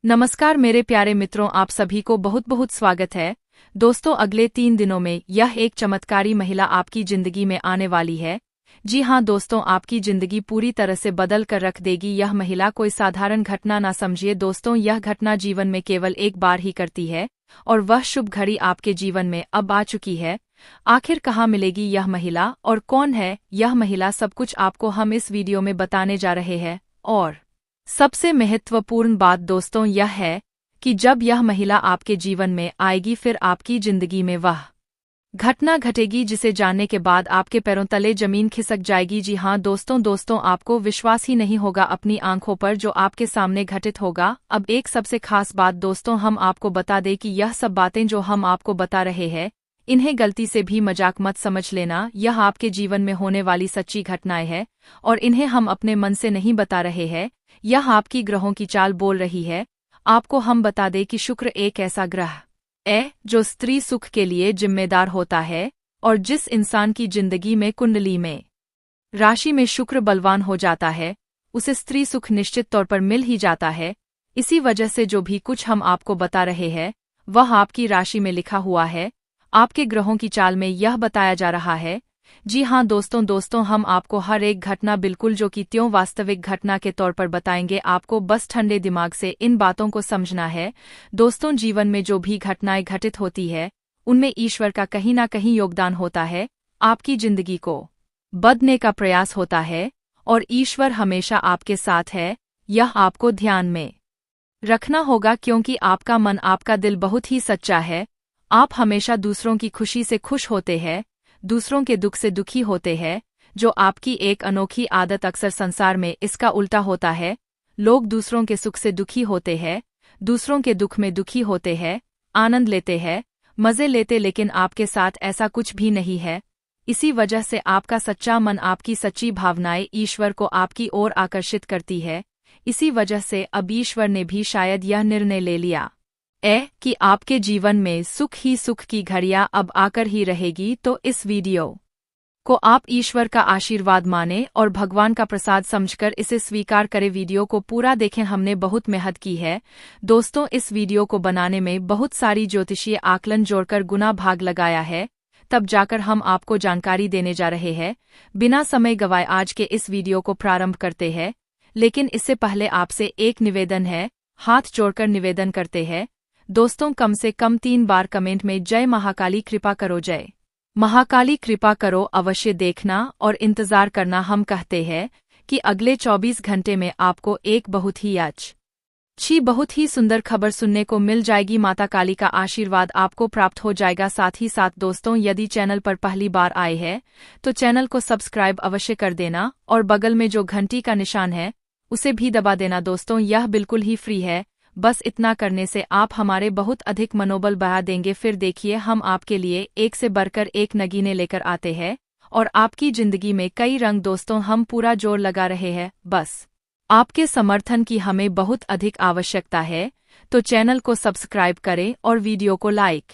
नमस्कार मेरे प्यारे मित्रों, आप सभी को बहुत बहुत स्वागत है। दोस्तों, अगले 3 दिनों में यह एक चमत्कारी महिला आपकी जिंदगी में आने वाली है। जी हाँ दोस्तों, आपकी जिंदगी पूरी तरह से बदल कर रख देगी। यह महिला कोई साधारण घटना ना समझिए दोस्तों, यह घटना जीवन में केवल एक बार ही करती है और वह शुभ घड़ी आपके जीवन में अब आ चुकी है। आखिर कहाँ मिलेगी यह महिला और कौन है यह महिला, सब कुछ आपको हम इस वीडियो में बताने जा रहे हैं। और सबसे महत्वपूर्ण बात दोस्तों यह है कि जब यह महिला आपके जीवन में आएगी फिर आपकी जिंदगी में वह घटना घटेगी जिसे जानने के बाद आपके पैरों तले जमीन खिसक जाएगी। जी हाँ दोस्तों, आपको विश्वास ही नहीं होगा अपनी आंखों पर जो आपके सामने घटित होगा। अब एक सबसे खास बात दोस्तों, हम आपको बता दें कि यह सब बातें जो हम आपको बता रहे हैं इन्हें गलती से भी मजाक मत समझ लेना। यह आपके जीवन में होने वाली सच्ची घटनाएं हैं और इन्हें हम अपने मन से नहीं बता रहे हैं। यह आपकी ग्रहों की चाल बोल रही है। आपको हम बता दें कि शुक्र एक ऐसा ग्रह है जो स्त्री सुख के लिए जिम्मेदार होता है, और जिस इंसान की जिंदगी में कुंडली में राशि में शुक्र बलवान हो जाता है उसे स्त्री सुख निश्चित तौर पर मिल ही जाता है। इसी वजह से जो भी कुछ हम आपको बता रहे हैं वह आपकी राशि में लिखा हुआ है, आपके ग्रहों की चाल में यह बताया जा रहा है। जी हाँ दोस्तों, हम आपको हर एक घटना बिल्कुल जो कि त्यों वास्तविक घटना के तौर पर बताएंगे। आपको बस ठंडे दिमाग से इन बातों को समझना है। दोस्तों, जीवन में जो भी घटनाएं घटित होती है उनमें ईश्वर का कहीं ना कहीं योगदान होता है। आपकी जिंदगी को बदलने का प्रयास होता है और ईश्वर हमेशा आपके साथ है, यह आपको ध्यान में रखना होगा, क्योंकि आपका मन आपका दिल बहुत ही सच्चा है। आप हमेशा दूसरों की खुशी से खुश होते हैं, दूसरों के दुख से दुखी होते हैं, जो आपकी एक अनोखी आदत अक्सर संसार में इसका उल्टा होता है। लोग दूसरों के सुख से दुखी होते हैं, दूसरों के दुख में दुखी होते हैं, आनंद लेते हैं, मजे लेते, लेकिन आपके साथ ऐसा कुछ भी नहीं है। इसी वजह से आपका सच्चा मन, आपकी सच्ची भावनाएं ईश्वर को आपकी ओर आकर्षित करती है। इसी वजह से अब ईश्वर ने भी शायद यह निर्णय ले लिया कि आपके जीवन में सुख ही सुख की घड़ियां अब आकर ही रहेगी। तो इस वीडियो को आप ईश्वर का आशीर्वाद माने और भगवान का प्रसाद समझकर इसे स्वीकार करें। वीडियो को पूरा देखें, हमने बहुत मेहनत की है दोस्तों। इस वीडियो को बनाने में बहुत सारी ज्योतिषीय आकलन जोड़कर गुना भाग लगाया है, तब जाकर हम आपको जानकारी देने जा रहे हैं। बिना समय गवाए आज के इस वीडियो को प्रारंभ करते हैं, लेकिन इससे पहले आपसे एक निवेदन है, हाथ जोड़कर निवेदन करते हैं दोस्तों, कम से कम 3 बार कमेंट में जय महाकाली कृपा करो, जय महाकाली कृपा करो अवश्य देखना और इंतजार करना। हम कहते हैं कि अगले 24 घंटे में आपको एक बहुत ही अच्छी, बहुत ही सुंदर खबर सुनने को मिल जाएगी। माता काली का आशीर्वाद आपको प्राप्त हो जाएगा। साथ ही साथ दोस्तों, यदि चैनल पर पहली बार आए हैं तो चैनल को सब्सक्राइब अवश्य कर देना और बगल में जो घंटी का निशान है उसे भी दबा देना दोस्तों। यह बिल्कुल ही फ्री है, बस इतना करने से आप हमारे बहुत अधिक मनोबल बढ़ा देंगे। फिर देखिए, हम आपके लिए एक से बढ़कर एक नगीने लेकर आते हैं और आपकी जिंदगी में कई रंग दोस्तों, हम पूरा जोर लगा रहे हैं। बस आपके समर्थन की हमें बहुत अधिक आवश्यकता है, तो चैनल को सब्सक्राइब करें और वीडियो को लाइक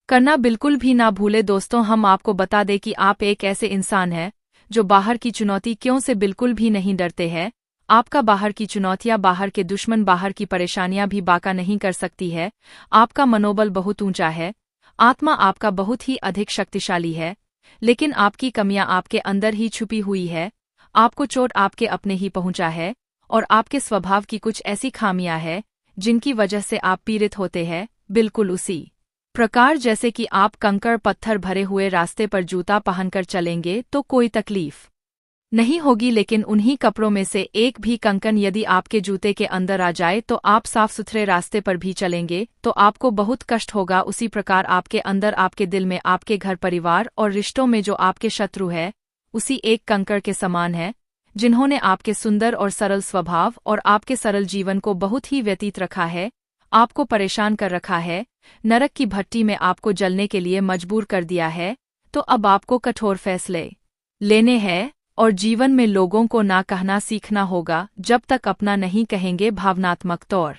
करना बिल्कुल भी ना भूले। दोस्तों, हम आपको बता दें कि आप एक ऐसे इंसान हैं जो बाहर की चुनौती क्यों से बिल्कुल भी नहीं डरते हैं। आपका बाहर की चुनौतियां, बाहर के दुश्मन, बाहर की परेशानियां भी बाका नहीं कर सकती है। आपका मनोबल बहुत ऊंचा है, आत्मा आपका बहुत ही अधिक शक्तिशाली है, लेकिन आपकी कमियां आपके अंदर ही छुपी हुई है। आपको चोट आपके अपने ही पहुंचा है और आपके स्वभाव की कुछ ऐसी खामियां हैं जिनकी वजह से आप पीड़ित होते हैं, बिल्कुल उसी प्रकार जैसे कि आप कंकड़ पत्थर भरे हुए रास्ते पर जूता पहनकर चलेंगे तो कोई तकलीफ नहीं होगी, लेकिन उन्हीं कपड़ों में से एक भी कंकन यदि आपके जूते के अंदर आ जाए तो आप साफ सुथरे रास्ते पर भी चलेंगे तो आपको बहुत कष्ट होगा। उसी प्रकार आपके अंदर, आपके दिल में, आपके घर परिवार और रिश्तों में जो आपके शत्रु है उसी एक कंकड़ के समान है, जिन्होंने आपके सुंदर और सरल स्वभाव और आपके सरल जीवन को बहुत ही व्यतीत रखा है, आपको परेशान कर रखा है, नरक की भट्टी में आपको जलने के लिए मजबूर कर दिया है। तो अब आपको कठोर फैसले लेने हैं और जीवन में लोगों को ना कहना सीखना होगा। जब तक अपना नहीं कहेंगे, भावनात्मक तौर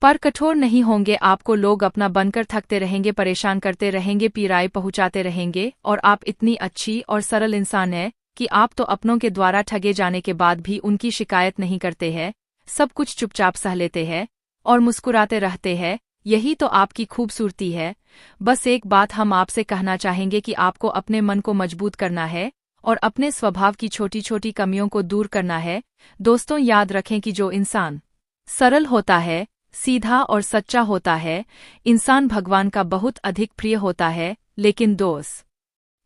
पर कठोर नहीं होंगे, आपको लोग अपना बनकर थकते रहेंगे, परेशान करते रहेंगे, पीड़ाएं पहुंचाते रहेंगे। और आप इतनी अच्छी और सरल इंसान हैं कि आप तो अपनों के द्वारा ठगे जाने के बाद भी उनकी शिकायत नहीं करते हैं, सब कुछ चुपचाप सह लेते हैं और मुस्कुराते रहते हैं, यही तो आपकी खूबसूरती है। बस एक बात हम आपसे कहना चाहेंगे कि आपको अपने मन को मजबूत करना है और अपने स्वभाव की छोटी छोटी कमियों को दूर करना है। दोस्तों, याद रखें कि जो इंसान सरल होता है, सीधा और सच्चा होता है, इंसान भगवान का बहुत अधिक प्रिय होता है। लेकिन दोस्त,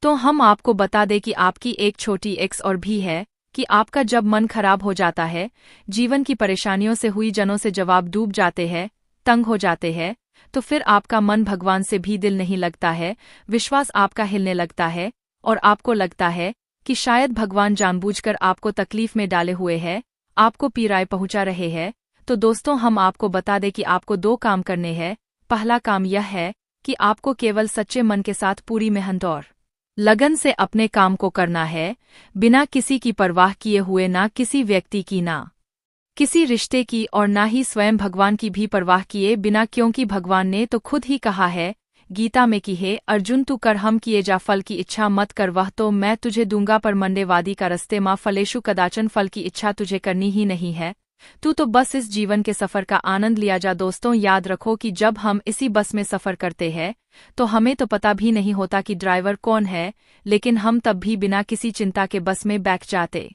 तो हम आपको बता दें कि आपकी एक छोटी एक्स और भी है कि आपका जब मन खराब हो जाता है, जीवन की परेशानियों से हुई जनों से जवाब डूब जाते हैं, तंग हो जाते हैं, तो फिर आपका मन भगवान से भी दिल नहीं लगता है, विश्वास आपका हिलने लगता है और आपको लगता है कि शायद भगवान जानबूझकर आपको तकलीफ में डाले हुए हैं, आपको पीड़ाएं पहुंचा रहे हैं। तो दोस्तों, हम आपको बता दें कि आपको 2 काम करने हैं। पहला काम यह है कि आपको केवल सच्चे मन के साथ पूरी मेहनत और लगन से अपने काम को करना है, बिना किसी की परवाह किए हुए, ना किसी व्यक्ति की, ना किसी रिश्ते की और ना ही स्वयं भगवान की भी परवाह किए बिना, क्योंकि भगवान ने तो खुद ही कहा है गीता में कि हे अर्जुन, तू कर हम किए जा, फल की इच्छा मत कर, वह तो मैं तुझे दूंगा। पर मंडेवादी का रस्ते माँ फलेशु कदाचन, फल की इच्छा तुझे करनी ही नहीं है, तू तो बस इस जीवन के सफर का आनंद लिया जा। दोस्तों, याद रखो कि जब हम इसी बस में सफर करते हैं तो हमें तो पता भी नहीं होता कि ड्राइवर कौन है, लेकिन हम तब भी बिना किसी चिंता के बस में बैठ जाते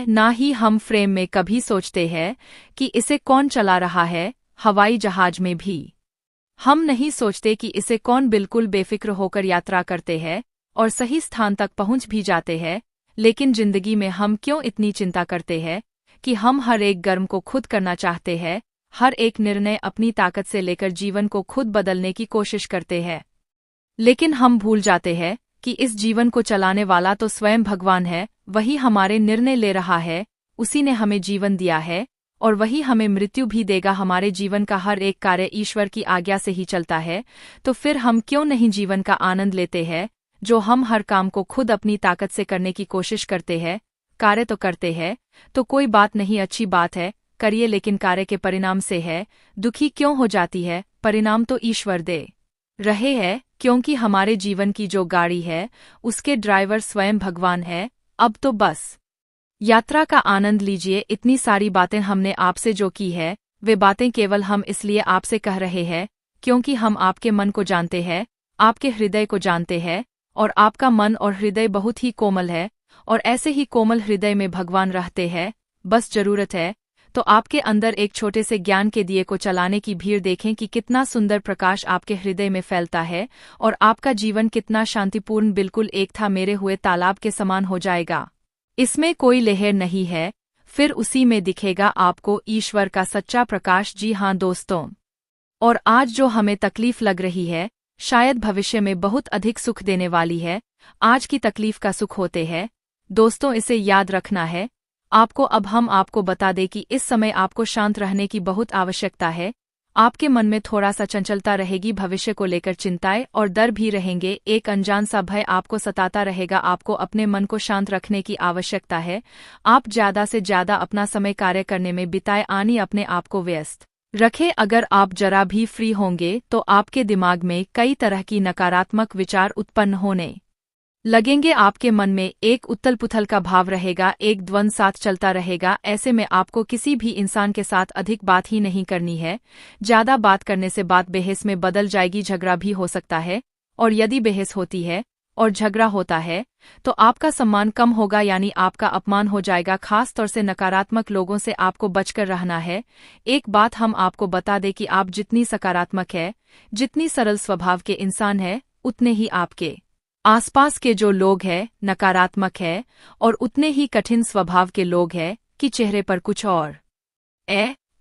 ना ही हम फ्रेम में कभी सोचते हैं कि इसे कौन चला रहा है। हवाई जहाज में भी हम नहीं सोचते कि इसे कौन, बिल्कुल बेफिक्र होकर यात्रा करते हैं और सही स्थान तक पहुंच भी जाते हैं। लेकिन जिंदगी में हम क्यों इतनी चिंता करते हैं कि हम हर एक कर्म को खुद करना चाहते हैं, हर एक निर्णय अपनी ताकत से लेकर जीवन को खुद बदलने की कोशिश करते हैं। लेकिन हम भूल जाते हैं कि इस जीवन को चलाने वाला तो स्वयं भगवान है, वही हमारे निर्णय ले रहा है, उसी ने हमें जीवन दिया है और वही हमें मृत्यु भी देगा। हमारे जीवन का हर एक कार्य ईश्वर की आज्ञा से ही चलता है, तो फिर हम क्यों नहीं जीवन का आनंद लेते हैं। जो हम हर काम को खुद अपनी ताकत से करने की कोशिश करते हैं, कार्य तो करते हैं, तो कोई बात नहीं, अच्छी बात है, करिए, लेकिन कार्य के परिणाम से है दुखी क्यों हो जाती है। परिणाम तो ईश्वर दे रहे हैं, क्योंकि हमारे जीवन की जो गाड़ी है उसके ड्राइवर स्वयं भगवान है। अब तो बस यात्रा का आनंद लीजिए। इतनी सारी बातें हमने आपसे जो की है, वे बातें केवल हम इसलिए आपसे कह रहे हैं क्योंकि हम आपके मन को जानते हैं, आपके हृदय को जानते हैं, और आपका मन और हृदय बहुत ही कोमल है और ऐसे ही कोमल हृदय में भगवान रहते हैं। बस जरूरत है तो आपके अंदर एक छोटे से ज्ञान के दिए को चलाने की भीड़ देखें कि कितना सुंदर प्रकाश आपके हृदय में फैलता है और आपका जीवन कितना शांतिपूर्ण, बिल्कुल एक था मेरे हुए तालाब के समान हो जाएगा। इसमें कोई लहर नहीं है, फिर उसी में दिखेगा आपको ईश्वर का सच्चा प्रकाश। जी हाँ दोस्तों, और आज जो हमें तकलीफ लग रही है शायद भविष्य में बहुत अधिक सुख देने वाली है। आज की तकलीफ का सुख होते हैं दोस्तों, इसे याद रखना है आपको। अब हम आपको बता दें कि इस समय आपको शांत रहने की बहुत आवश्यकता है। आपके मन में थोड़ा सा चंचलता रहेगी, भविष्य को लेकर चिंताएं और डर भी रहेंगे, एक अनजान सा भय आपको सताता रहेगा। आपको अपने मन को शांत रखने की आवश्यकता है। आप ज्यादा से ज्यादा अपना समय कार्य करने में बिताए, आनी अपने आप को व्यस्त रखें। अगर आप जरा भी फ्री होंगे तो आपके दिमाग में कई तरह की नकारात्मक विचार उत्पन्न होने लगेंगे। आपके मन में एक उथल पुथल का भाव रहेगा, एक द्वंद्व साथ चलता रहेगा। ऐसे में आपको किसी भी इंसान के साथ अधिक बात ही नहीं करनी है। ज्यादा बात करने से बात बहस में बदल जाएगी, झगड़ा भी हो सकता है, और यदि बहस होती है और झगड़ा होता है तो आपका सम्मान कम होगा, यानी आपका अपमान हो जाएगा। खास तौर से नकारात्मक लोगों से आपको बचकर रहना है। एक बात हम आपको बता दें कि आप जितनी सकारात्मक है, जितनी सरल स्वभाव के इंसान है, उतने ही आपके आसपास के जो लोग हैं नकारात्मक है और उतने ही कठिन स्वभाव के लोग हैं कि चेहरे पर कुछ और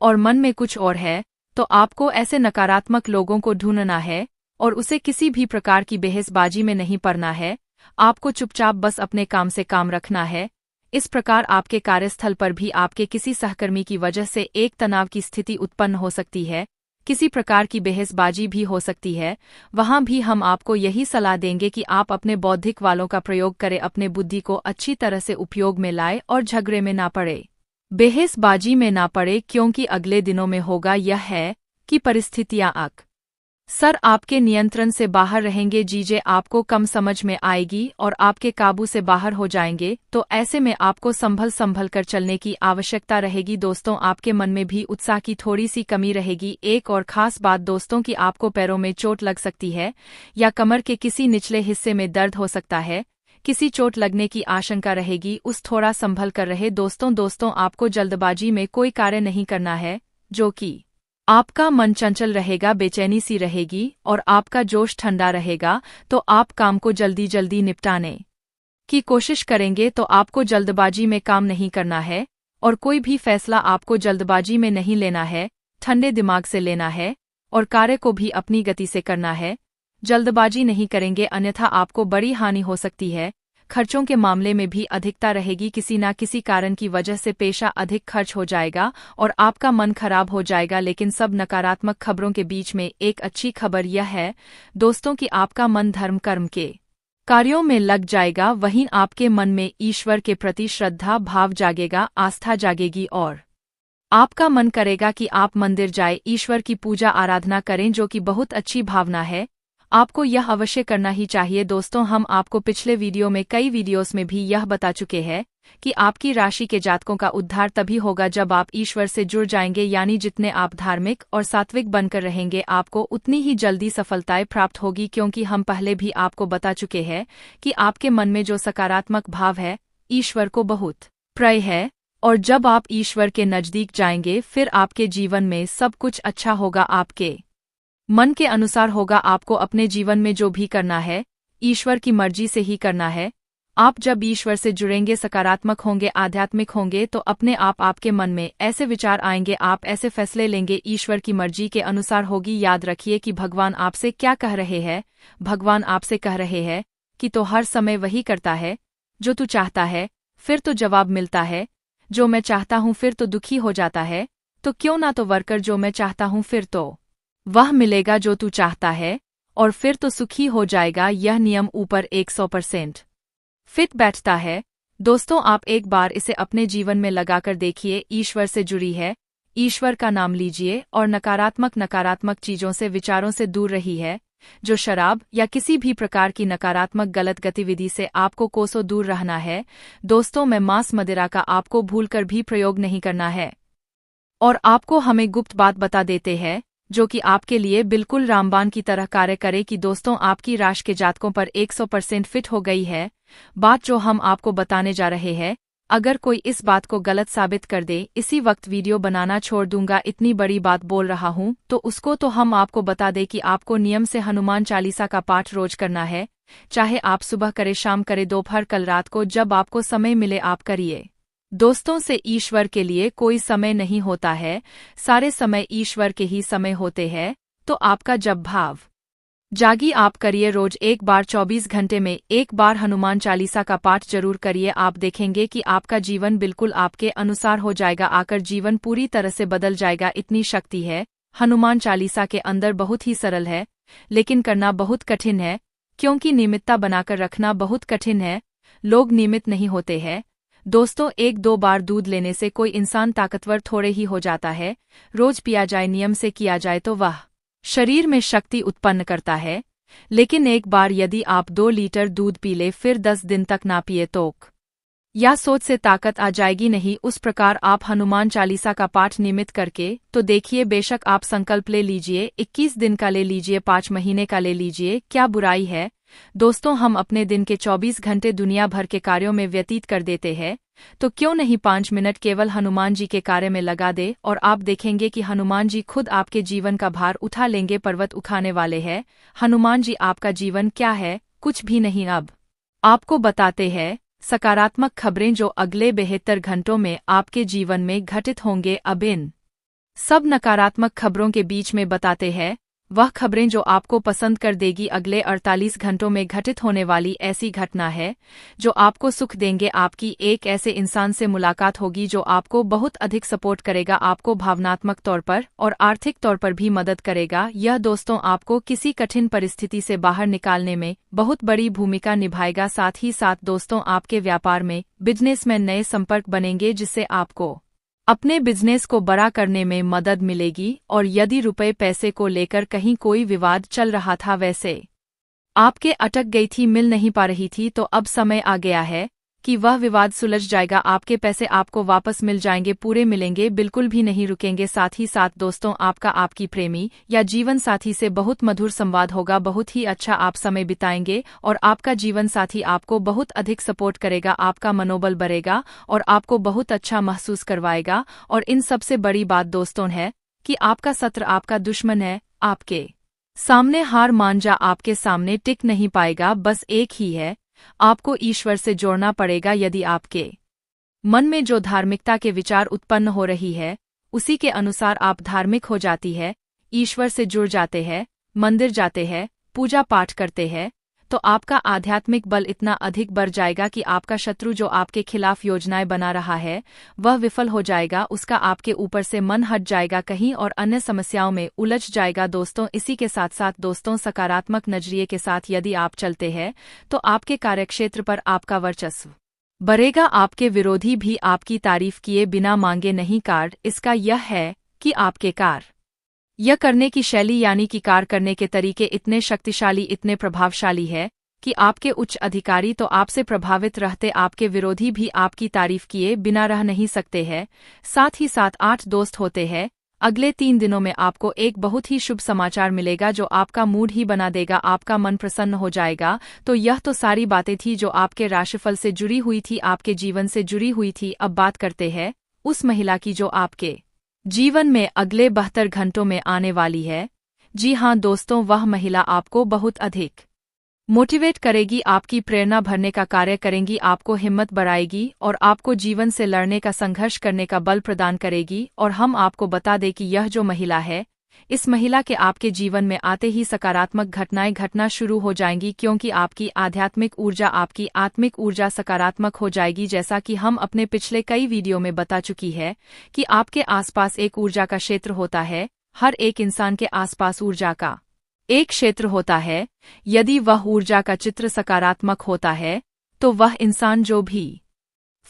और मन में कुछ और है। तो आपको ऐसे नकारात्मक लोगों को ढूंढना है और उसे किसी भी प्रकार की बहसबाजी में नहीं पड़ना है। आपको चुपचाप बस अपने काम से काम रखना है। इस प्रकार आपके कार्यस्थल पर भी आपके किसी सहकर्मी की वजह से एक तनाव की स्थिति उत्पन्न हो सकती है, किसी प्रकार की बहसबाजी भी हो सकती है। वहां भी हम आपको यही सलाह देंगे कि आप अपने बौद्धिक वालों का प्रयोग करें, अपने बुद्धि को अच्छी तरह से उपयोग में लाए और झगड़े में ना पड़े, बहसबाजी में ना पड़े, क्योंकि अगले दिनों में होगा यह है कि परिस्थितियां सर आपके नियंत्रण से बाहर रहेंगे, चीजें आपको कम समझ में आएगी और आपके काबू से बाहर हो जाएंगे, तो ऐसे में आपको संभल कर चलने की आवश्यकता रहेगी। दोस्तों आपके मन में भी उत्साह की थोड़ी सी कमी रहेगी। एक और खास बात दोस्तों कि आपको पैरों में चोट लग सकती है या कमर के किसी निचले हिस्से में दर्द हो सकता है, किसी चोट लगने की आशंका रहेगी, उस थोड़ा संभल कर रहे। दोस्तों आपको जल्दबाजी में कोई कार्य नहीं करना है, जो कि आपका मन चंचल रहेगा, बेचैनी सी रहेगी और आपका जोश ठंडा रहेगा, तो आप काम को जल्दी निपटाने की कोशिश करेंगे। तो आपको जल्दबाजी में काम नहीं करना है और कोई भी फैसला आपको जल्दबाजी में नहीं लेना है, ठंडे दिमाग से लेना है और कार्य को भी अपनी गति से करना है। जल्दबाजी नहीं करेंगे अन्यथा आपको बड़ी हानि हो सकती है। खर्चों के मामले में भी अधिकता रहेगी, किसी न किसी कारण की वजह से पैसा अधिक खर्च हो जाएगा और आपका मन खराब हो जाएगा। लेकिन सब नकारात्मक खबरों के बीच में एक अच्छी खबर यह है दोस्तों कि आपका मन धर्म कर्म के कार्यों में लग जाएगा, वहीं आपके मन में ईश्वर के प्रति श्रद्धा भाव जागेगा, आस्था जागेगी और आपका मन करेगा कि आप मंदिर जाए, ईश्वर की पूजा आराधना करें, जो कि बहुत अच्छी भावना है। आपको यह अवश्य करना ही चाहिए। दोस्तों हम आपको पिछले वीडियो में कई वीडियोस में भी यह बता चुके हैं कि आपकी राशि के जातकों का उद्धार तभी होगा जब आप ईश्वर से जुड़ जाएंगे, यानी जितने आप धार्मिक और सात्विक बनकर रहेंगे आपको उतनी ही जल्दी सफलताएं प्राप्त होगी, क्योंकि हम पहले भी आपको बता चुके हैं कि आपके मन में जो सकारात्मक भाव है ईश्वर को बहुत प्रिय है और जब आप ईश्वर के नजदीक जाएंगे फिर आपके जीवन में सब कुछ अच्छा होगा, आपके मन के अनुसार होगा। आपको अपने जीवन में जो भी करना है ईश्वर की मर्जी से ही करना है। आप जब ईश्वर से जुड़ेंगे, सकारात्मक होंगे, आध्यात्मिक होंगे, तो अपने आप आपके मन में ऐसे विचार आएंगे, आप ऐसे फैसले लेंगे, ईश्वर की मर्जी के अनुसार होगी। याद रखिए कि भगवान आपसे क्या कह रहे हैं। भगवान आपसे कह रहे हैं कि तो हर समय वही करता है जो तू चाहता है। फिर तो जवाब मिलता है, जो मैं चाहता हूँ फिर तो दुखी हो जाता है, तो क्यों ना तो वर्कर जो मैं चाहता हूँ फिर तो वह मिलेगा जो तू चाहता है और फिर तो सुखी हो जाएगा। यह नियम ऊपर 100% फिट बैठता है। दोस्तों आप एक बार इसे अपने जीवन में लगाकर देखिए। ईश्वर से जुड़ी है, ईश्वर का नाम लीजिए और नकारात्मक चीजों से, विचारों से दूर रही है। जो शराब या किसी भी प्रकार की नकारात्मक गलत गतिविधि से आपको कोसों दूर रहना है। दोस्तों मैं मांस मदिरा का आपको भूलकर भी प्रयोग नहीं करना है और आपको हमें गुप्त बात बता देते हैं जो कि आपके लिए बिल्कुल रामबाण की तरह कार्य करे कि दोस्तों आपकी राशि के जातकों पर 100% फिट हो गई है बात जो हम आपको बताने जा रहे हैं। अगर कोई इस बात को गलत साबित कर दे, इसी वक्त वीडियो बनाना छोड़ दूंगा, इतनी बड़ी बात बोल रहा हूं तो उसको तो हम आपको बता दें कि आपको नियम से हनुमान चालीसा का पाठ रोज करना है। चाहे आप सुबह करे, शाम करे, दोपहर, कल रात को, जब आपको समय मिले आप करिए। दोस्तों से ईश्वर के लिए कोई समय नहीं होता है, सारे समय ईश्वर के ही समय होते हैं। तो आपका जब भाव जागी आप करिए, रोज एक बार 24 घंटे में एक बार हनुमान चालीसा का पाठ जरूर करिए। आप देखेंगे कि आपका जीवन बिल्कुल आपके अनुसार हो जाएगा, आकर जीवन पूरी तरह से बदल जाएगा। इतनी शक्ति है हनुमान चालीसा के अंदर, बहुत ही सरल है लेकिन करना बहुत कठिन है, क्योंकि नियमितता बनाकर रखना बहुत कठिन है। लोग नियमित नहीं होते हैं। दोस्तों 1-2 बार दूध लेने से कोई इंसान ताकतवर थोड़े ही हो जाता है। रोज पिया जाए, नियम से किया जाए तो वह शरीर में शक्ति उत्पन्न करता है। लेकिन एक बार यदि आप 2 लीटर दूध पी ले फिर 10 दिन तक ना पिए तो या सोच से ताकत आ जाएगी नहीं। उस प्रकार आप हनुमान चालीसा का पाठ नियमित करके तो देखिए, बेशक आप संकल्प ले लीजिए, 21 दिन का ले लीजिए, 5 महीने का ले लीजिए, क्या बुराई है। दोस्तों हम अपने दिन के 24 घंटे दुनिया भर के कार्यों में व्यतीत कर देते हैं, तो क्यों नहीं 5 मिनट केवल हनुमान जी के कार्य में लगा दे और आप देखेंगे कि हनुमान जी खुद आपके जीवन का भार उठा लेंगे, पर्वत उठाने वाले हैं। हनुमान जी आपका जीवन क्या है, कुछ भी नहीं। अब आपको बताते हैं सकारात्मक खबरें जो अगले 72 घंटों में आपके जीवन में घटित होंगे। अब इन सब नकारात्मक खबरों के बीच में बताते हैं वह खबरें जो आपको पसंद कर देगी। अगले 48 घंटों में घटित होने वाली ऐसी घटना है जो आपको सुख देंगे। आपकी एक ऐसे इंसान से मुलाकात होगी जो आपको बहुत अधिक सपोर्ट करेगा, आपको भावनात्मक तौर पर और आर्थिक तौर पर भी मदद करेगा। यह दोस्तों आपको किसी कठिन परिस्थिति से बाहर निकालने में बहुत बड़ी भूमिका निभाएगा। साथ ही साथ दोस्तों आपके व्यापार में, बिजनेस में नए संपर्क बनेंगे जिससे आपको अपने बिजनेस को बड़ा करने में मदद मिलेगी और यदि रुपए पैसे को लेकर कहीं कोई विवाद चल रहा था, वैसे आपके अटक गई थी, मिल नहीं पा रही थी, तो अब समय आ गया है कि वह विवाद सुलझ जाएगा। आपके पैसे आपको वापस मिल जाएंगे, पूरे मिलेंगे, बिल्कुल भी नहीं रुकेंगे। साथ ही साथ दोस्तों, आपका आपकी प्रेमी या जीवन साथी से बहुत मधुर संवाद होगा, बहुत ही अच्छा आप समय बिताएंगे और आपका जीवन साथी आपको बहुत अधिक सपोर्ट करेगा, आपका मनोबल बढ़ेगा और आपको बहुत अच्छा महसूस करवाएगा। और इन सबसे बड़ी बात दोस्तों है कि आपका शत्रु आपका दुश्मन है, आपके सामने हार मान जा, आपके सामने टिक नहीं पाएगा। बस एक ही है, आपको ईश्वर से जोड़ना पड़ेगा। यदि आपके मन में जो धार्मिकता के विचार उत्पन्न हो रही है, उसी के अनुसार आप धार्मिक हो जाती है, ईश्वर से जुड़ जाते हैं, मंदिर जाते हैं, पूजा पाठ करते हैं, तो आपका आध्यात्मिक बल इतना अधिक बढ़ जाएगा कि आपका शत्रु जो आपके खिलाफ योजनाएं बना रहा है, वह विफल हो जाएगा, उसका आपके ऊपर से मन हट जाएगा कहीं और अन्य समस्याओं में उलझ जाएगा। दोस्तों, इसी के साथ साथ दोस्तों, सकारात्मक नजरिए के साथ यदि आप चलते हैं तो आपके कार्यक्षेत्र पर आपका वर्चस्व बढ़ेगा, आपके विरोधी भी आपकी तारीफ किए बिना मांगे नहीं। कार्ड इसका यह है कि आपके यह करने की शैली यानी कि कार्य करने के तरीके इतने शक्तिशाली, इतने प्रभावशाली है कि आपके उच्च अधिकारी तो आपसे प्रभावित रहते, आपके विरोधी भी आपकी तारीफ किए बिना रह नहीं सकते हैं। साथ ही साथ 8 दोस्त होते हैं। अगले 3 दिनों में आपको एक बहुत ही शुभ समाचार मिलेगा जो आपका मूड ही बना देगा, आपका मन प्रसन्न हो जाएगा। तो यह तो सारी बातें थी जो आपके राशिफल से जुड़ी हुई थी, आपके जीवन से जुड़ी हुई थी। अब बात करते हैं उस महिला की जो आपके जीवन में अगले 72 घंटों में आने वाली है। जी हाँ दोस्तों, वह महिला आपको बहुत अधिक मोटिवेट करेगी, आपकी प्रेरणा भरने का कार्य करेंगी, आपको हिम्मत बढ़ाएगी और आपको जीवन से लड़ने का, संघर्ष करने का बल प्रदान करेगी। और हम आपको बता दें कि यह जो महिला है, इस महिला के आपके जीवन में आते ही सकारात्मक घटनाएं घटना शुरू हो जाएंगी, क्योंकि आपकी आध्यात्मिक ऊर्जा, आपकी आत्मिक ऊर्जा सकारात्मक हो जाएगी। जैसा कि हम अपने पिछले कई वीडियो में बता चुकी है कि आपके आसपास एक ऊर्जा का क्षेत्र होता है, हर एक इंसान के आसपास ऊर्जा का एक क्षेत्र होता है। यदि वह ऊर्जा का चित्र सकारात्मक होता है तो वह इंसान जो भी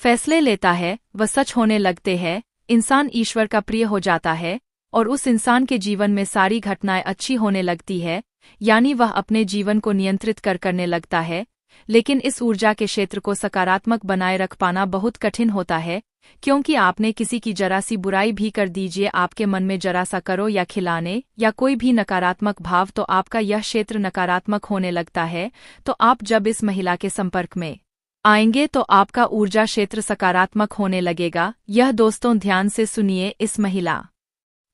फैसले लेता है वह सच होने लगते हैं, इंसान ईश्वर का प्रिय हो जाता है और उस इंसान के जीवन में सारी घटनाएं अच्छी होने लगती है, यानी वह अपने जीवन को नियंत्रित करने लगता है। लेकिन इस ऊर्जा के क्षेत्र को सकारात्मक बनाए रख पाना बहुत कठिन होता है, क्योंकि आपने किसी की जरा सी बुराई भी कर दीजिए, आपके मन में जरा सा करो या खिलाने या कोई भी नकारात्मक भाव, तो आपका यह क्षेत्र नकारात्मक होने लगता है। तो आप जब इस महिला के संपर्क में आएंगे तो आपका ऊर्जा क्षेत्र सकारात्मक होने लगेगा। यह दोस्तों ध्यान से सुनिए, इस महिला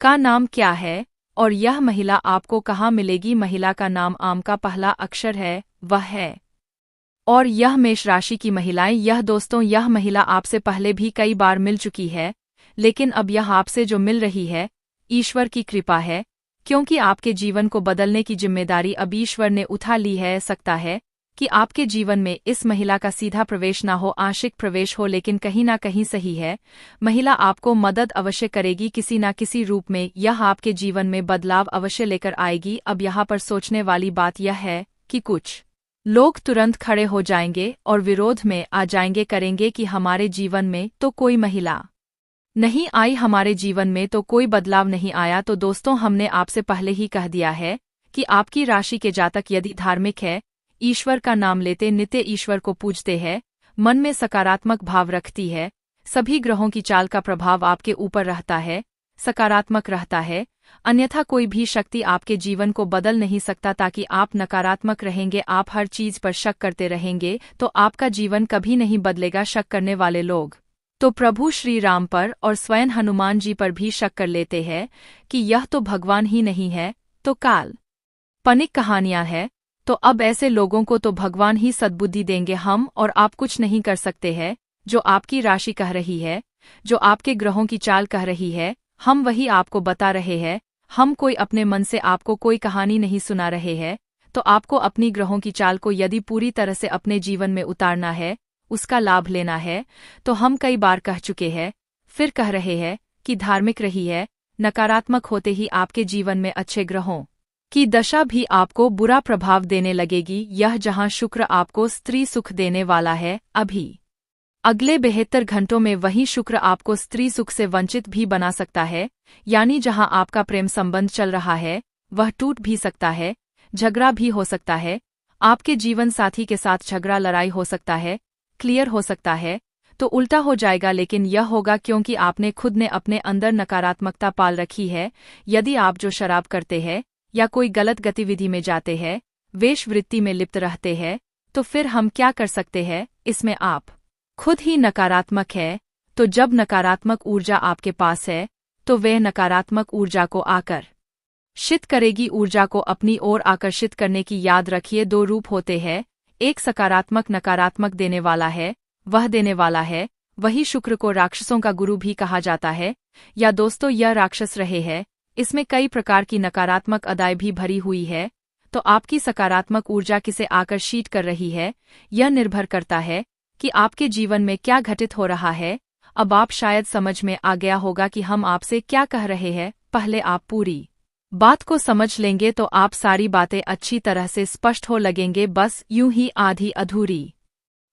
का नाम क्या है और यह महिला आपको कहाँ मिलेगी। महिला का नाम आम का पहला अक्षर है, वह है और यह मेष राशि की महिलाएं। यह दोस्तों, यह महिला आपसे पहले भी कई बार मिल चुकी है, लेकिन अब यह आपसे जो मिल रही है, ईश्वर की कृपा है, क्योंकि आपके जीवन को बदलने की जिम्मेदारी अब ईश्वर ने उठा ली है। सकता है कि आपके जीवन में इस महिला का सीधा प्रवेश ना हो, आंशिक प्रवेश हो, लेकिन कहीं ना कहीं सही है। महिला आपको मदद अवश्य करेगी किसी ना किसी रूप में, यह आपके जीवन में बदलाव अवश्य लेकर आएगी। अब यहाँ पर सोचने वाली बात यह है कि कुछ लोग तुरंत खड़े हो जाएंगे और विरोध में आ जाएंगे, करेंगे कि हमारे जीवन में तो कोई महिला नहीं आई, हमारे जीवन में तो कोई बदलाव नहीं आया। तो दोस्तों, हमने आपसे पहले ही कह दिया है कि आपकी राशि के जातक यदि धार्मिक है, ईश्वर का नाम लेते, नित्य ईश्वर को पूजते हैं, मन में सकारात्मक भाव रखती है, सभी ग्रहों की चाल का प्रभाव आपके ऊपर रहता है, सकारात्मक रहता है, अन्यथा कोई भी शक्ति आपके जीवन को बदल नहीं सकता। ताकि आप नकारात्मक रहेंगे, आप हर चीज पर शक करते रहेंगे, तो आपका जीवन कभी नहीं बदलेगा। शक करने वाले लोग तो प्रभु श्री राम पर और स्वयं हनुमान जी पर भी शक कर लेते हैं कि यह तो भगवान ही नहीं है, तो काल्पनिक कहानियां हैं। तो अब ऐसे लोगों को तो भगवान ही सद्बुद्धि देंगे, हम और आप कुछ नहीं कर सकते हैं। जो आपकी राशि कह रही है, जो आपके ग्रहों की चाल कह रही है, हम वही आपको बता रहे हैं। हम कोई अपने मन से आपको कोई कहानी नहीं सुना रहे हैं। तो आपको अपनी ग्रहों की चाल को यदि पूरी तरह से अपने जीवन में उतारना है, उसका लाभ लेना है, तो हम कई बार कह चुके हैं, फिर कह रहे हैं कि धार्मिक रही है। नकारात्मक होते ही आपके जीवन में अच्छे ग्रहों की दशा भी आपको बुरा प्रभाव देने लगेगी। यह जहां शुक्र आपको स्त्री सुख देने वाला है, अभी अगले 72 घंटों में वही शुक्र आपको स्त्री सुख से वंचित भी बना सकता है, यानी जहां आपका प्रेम संबंध चल रहा है वह टूट भी सकता है, झगड़ा भी हो सकता है, आपके जीवन साथी के साथ झगड़ा लड़ाई हो सकता है, क्लियर हो सकता है, तो उल्टा हो जाएगा, लेकिन यह होगा क्योंकि आपने खुद ने अपने अंदर नकारात्मकता पाल रखी है। यदि आप जो शराब करते हैं या कोई गलत गतिविधि में जाते हैं, वेश्यावृत्ति में लिप्त रहते हैं, तो फिर हम क्या कर सकते हैं? इसमें आप खुद ही नकारात्मक है। तो जब नकारात्मक ऊर्जा आपके पास है तो वह नकारात्मक ऊर्जा को आकर्षित करेगी। ऊर्जा को अपनी ओर आकर्षित करने की याद रखिए, दो रूप होते हैं, एक सकारात्मक नकारात्मक देने वाला है, वह देने वाला है। वही शुक्र को राक्षसों का गुरु भी कहा जाता है। या दोस्तों, यह राक्षस रहे हैं, इसमें कई प्रकार की नकारात्मक अदाएं भी भरी हुई है। तो आपकी सकारात्मक ऊर्जा किसे आकर्षित कर रही है, यह निर्भर करता है कि आपके जीवन में क्या घटित हो रहा है। अब आप शायद समझ में आ गया होगा कि हम आपसे क्या कह रहे हैं। पहले आप पूरी बात को समझ लेंगे तो आप सारी बातें अच्छी तरह से स्पष्ट हो लगेंगे। बस यूं ही आधी अधूरी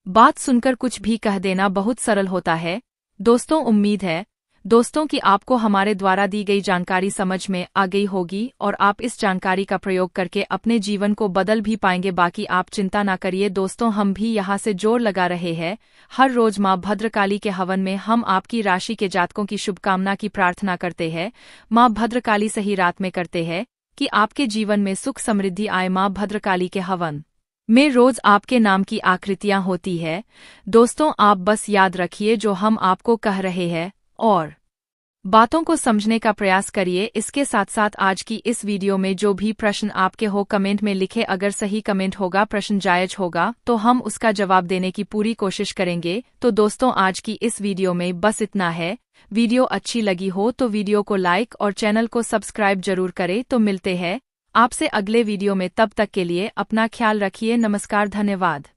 बात सुनकर कुछ भी कह देना बहुत सरल होता है। दोस्तों, उम्मीद है दोस्तों कि आपको हमारे द्वारा दी गई जानकारी समझ में आ गई होगी और आप इस जानकारी का प्रयोग करके अपने जीवन को बदल भी पाएंगे। बाकी आप चिंता ना करिए दोस्तों, हम भी यहाँ से जोर लगा रहे हैं। हर रोज माँ भद्रकाली के हवन में हम आपकी राशि के जातकों की शुभकामना की प्रार्थना करते हैं। माँ भद्रकाली सही रात में करते हैं कि आपके जीवन में सुख समृद्धि आए। माँ भद्रकाली के हवन में रोज आपके नाम की आकृतियां होती है। दोस्तों, आप बस याद रखिए जो हम आपको कह रहे हैं और बातों को समझने का प्रयास करिए। इसके साथ साथ आज की इस वीडियो में जो भी प्रश्न आपके हो कमेंट में लिखे। अगर सही कमेंट होगा, प्रश्न जायज होगा, तो हम उसका जवाब देने की पूरी कोशिश करेंगे। तो दोस्तों, आज की इस वीडियो में बस इतना है। वीडियो अच्छी लगी हो तो वीडियो को लाइक और चैनल को सब्सक्राइब जरूर करें। तो मिलते हैं आपसे अगले वीडियो में, तब तक के लिए अपना ख्याल रखिए। नमस्कार, धन्यवाद।